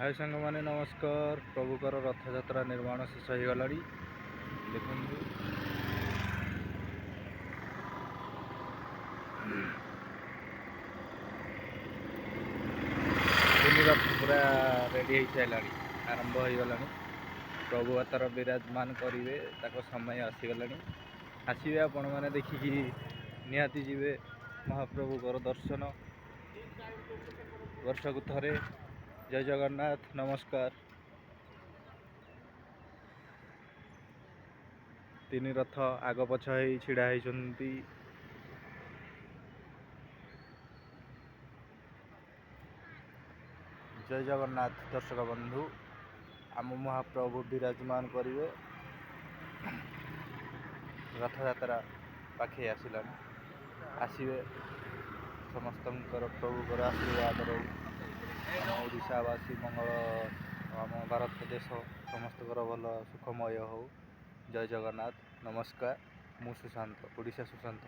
हाय सांग माने नमस्कार। प्रभुकर रथयात्रा निर्माण शेष हो गला। देखु रथ पूरा रेडी हो सारा आरंभ हो गला। प्रभु तार विराजमान करेंगे समय आसीगला। आसवे आपण मैंने देखिकी निहाती जीवे महाप्रभुकर दर्शन वर्षक थरे। जय जगन्नाथ नमस्कार। तीन रथ आग पछ हो छिड़ा होती। जय जगन्नाथ दर्शक बंधु, आम महाप्रभु विराजमान करेंगे। रथयात्रा पाखे आसला। आसवे समस्त प्रभुकर आशीर्वाद रो ओडिशावासी मंगल आम भारत देश समस्त भल सुखमय हो। जय जगन्नाथ नमस्कार। मु सुशांत, ओडिशा सुशांत।